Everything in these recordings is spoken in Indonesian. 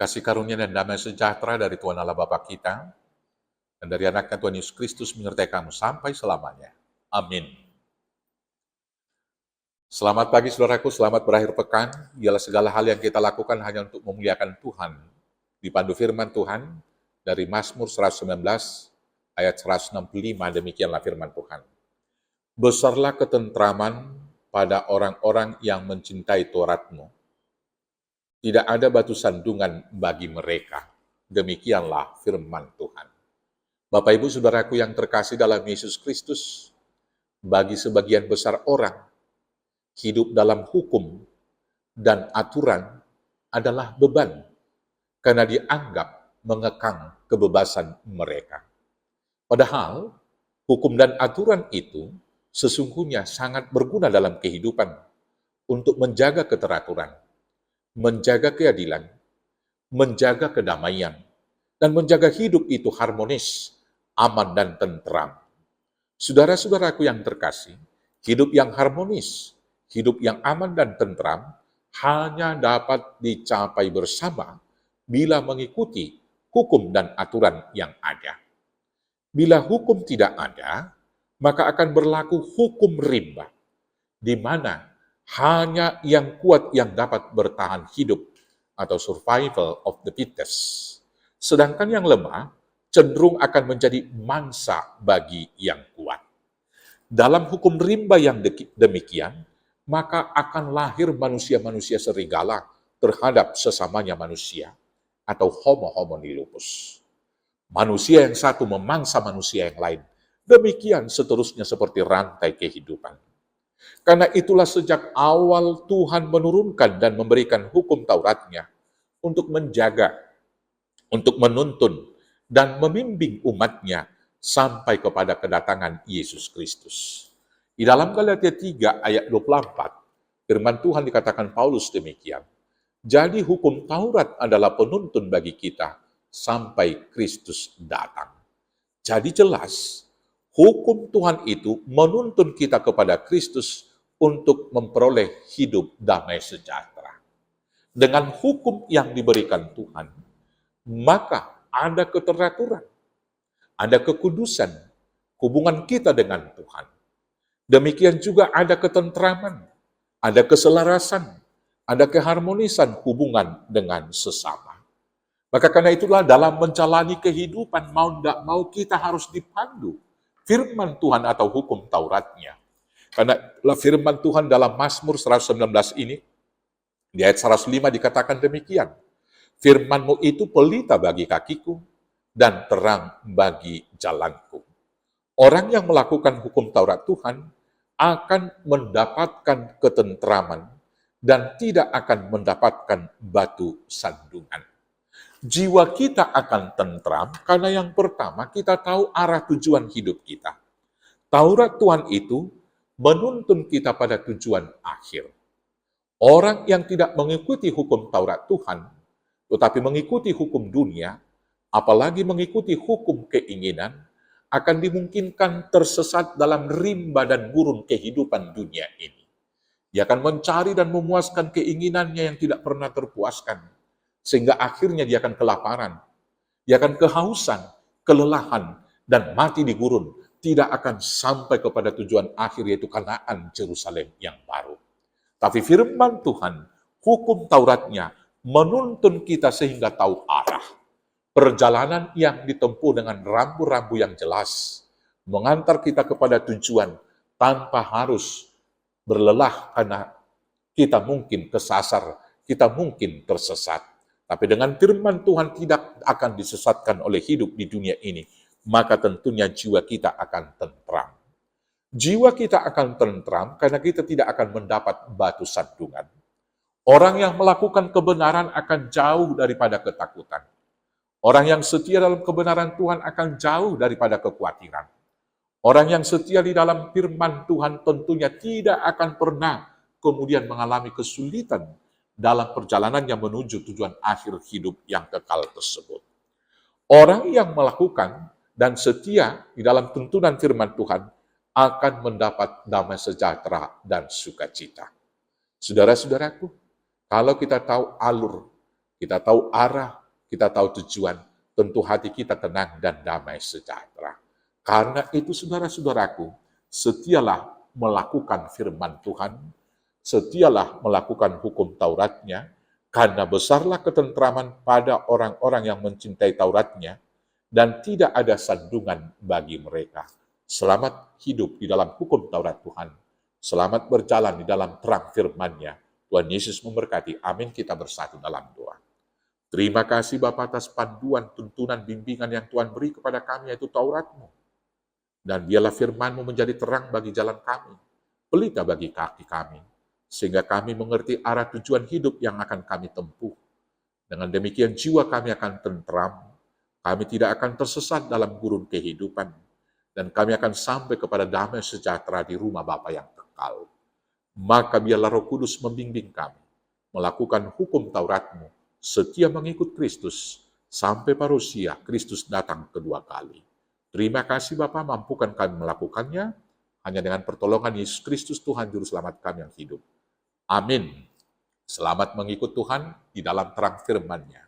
Kasih karunia dan damai sejahtera dari Tuhan Allah Bapa kita, dan dari anaknya Tuhan Yesus Kristus menyertai kamu sampai selamanya. Amin. Selamat pagi saudaraku, selamat berakhir pekan. Biarlah segala hal yang kita lakukan hanya untuk memuliakan Tuhan. Dipandu firman Tuhan dari Mazmur 119 ayat 165, demikianlah firman Tuhan. Besarlah ketentraman pada orang-orang yang mencintai Taurat-Mu. Tidak ada batu sandungan bagi mereka. Demikianlah firman Tuhan. Bapak Ibu Saudaraku yang terkasih dalam Yesus Kristus, bagi sebagian besar orang, hidup dalam hukum dan aturan adalah beban, karena dianggap mengekang kebebasan mereka. Padahal, hukum dan aturan itu sesungguhnya sangat berguna dalam kehidupan untuk menjaga keteraturan, menjaga keadilan, menjaga kedamaian, dan menjaga hidup itu harmonis, aman, dan tentram. Saudara-saudaraku yang terkasih, hidup yang harmonis, hidup yang aman dan tentram hanya dapat dicapai bersama bila mengikuti hukum dan aturan yang ada. Bila hukum tidak ada, maka akan berlaku hukum rimba, di mana hanya yang kuat yang dapat bertahan hidup atau survival of the fittest. Sedangkan yang lemah cenderung akan menjadi mangsa bagi yang kuat. Dalam hukum rimba yang demikian, maka akan lahir manusia-manusia serigala terhadap sesamanya manusia atau homo homini lupus. Manusia yang satu memangsa manusia yang lain. Demikian seterusnya seperti rantai kehidupan. Karena itulah sejak awal Tuhan menurunkan dan memberikan hukum Tauratnya untuk menjaga, untuk menuntun, dan membimbing umatnya sampai kepada kedatangan Yesus Kristus. Di dalam Galatia 3 ayat 24, firman Tuhan dikatakan Paulus demikian. Jadi hukum Taurat adalah penuntun bagi kita sampai Kristus datang. Jadi jelas, hukum Tuhan itu menuntun kita kepada Kristus untuk memperoleh hidup damai sejahtera. Dengan hukum yang diberikan Tuhan, maka ada keteraturan, ada kekudusan, hubungan kita dengan Tuhan. Demikian juga ada ketentraman, ada keselarasan, ada keharmonisan hubungan dengan sesama. Maka karena itulah dalam menjalani kehidupan, mau tidak mau kita harus dipandu firman Tuhan atau hukum Tauratnya. Karena firman Tuhan dalam Mazmur 119 ini, di ayat 105 dikatakan demikian. Firman-Mu itu pelita bagi kakiku dan terang bagi jalanku. Orang yang melakukan hukum Taurat Tuhan akan mendapatkan ketentraman dan tidak akan mendapatkan batu sandungan. Jiwa kita akan tentram karena yang pertama kita tahu arah tujuan hidup kita. Taurat Tuhan itu menuntun kita pada tujuan akhir. Orang yang tidak mengikuti hukum Taurat Tuhan, tetapi mengikuti hukum dunia, apalagi mengikuti hukum keinginan, akan dimungkinkan tersesat dalam rimba dan gurun kehidupan dunia ini. Dia akan mencari dan memuaskan keinginannya yang tidak pernah terpuaskan, sehingga akhirnya dia akan kelaparan, dia akan kehausan, kelelahan, dan mati di gurun, tidak akan sampai kepada tujuan akhir, yaitu Kanaan Yerusalem yang baru. Tapi firman Tuhan, hukum Tauratnya, menuntun kita sehingga tahu arah. Perjalanan yang ditempuh dengan rambu-rambu yang jelas, mengantar kita kepada tujuan tanpa harus berlelah karena kita mungkin kesasar, kita mungkin tersesat. Tapi dengan firman Tuhan tidak akan disesatkan oleh hidup di dunia ini, maka tentunya jiwa kita akan tentram. Jiwa kita akan tentram karena kita tidak akan mendapat batu sandungan. Orang yang melakukan kebenaran akan jauh daripada ketakutan. Orang yang setia dalam kebenaran Tuhan akan jauh daripada kekhawatiran. Orang yang setia di dalam firman Tuhan tentunya tidak akan pernah kemudian mengalami kesulitan dalam perjalanannya menuju tujuan akhir hidup yang kekal tersebut. Orang yang melakukan dan setia di dalam tuntunan firman Tuhan akan mendapat damai sejahtera dan sukacita. Saudara-saudaraku, kalau kita tahu alur kita tahu arah, kita tahu tujuan, tentu hati kita tenang dan damai sejahtera. Karena itu saudara-saudaraku, setialah melakukan firman Tuhan, setialah melakukan hukum Tauratnya, karena besarlah ketentraman pada orang-orang yang mencintai Tauratnya, dan tidak ada sandungan bagi mereka. Selamat hidup di dalam hukum Taurat Tuhan, selamat berjalan di dalam terang firman-Nya. Tuhan Yesus memberkati. Amin. Kita bersatu dalam doa. Terima kasih Bapa atas panduan, tuntunan, bimbingan yang Tuhan beri kepada kami, yaitu Taurat-Mu. Dan biarlah firman-Mu menjadi terang bagi jalan kami, pelita bagi kaki kami, sehingga kami mengerti arah tujuan hidup yang akan kami tempuh. Dengan demikian jiwa kami akan tentram, kami tidak akan tersesat dalam gurun kehidupan, dan kami akan sampai kepada damai sejahtera di rumah Bapa yang kekal. Maka biarlah Roh Kudus membimbing kami, melakukan hukum Taurat-Mu, setia mengikut Kristus, sampai parusia Kristus datang kedua kali. Terima kasih Bapa, mampukan kami melakukannya, hanya dengan pertolongan Yesus Kristus Tuhan Juru Selamat kami yang hidup. Amin. Selamat mengikut Tuhan di dalam terang firman-Nya.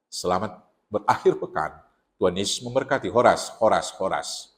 Selamat berakhir pekan. Tuhan Yesus memberkati. Horas, horas, horas.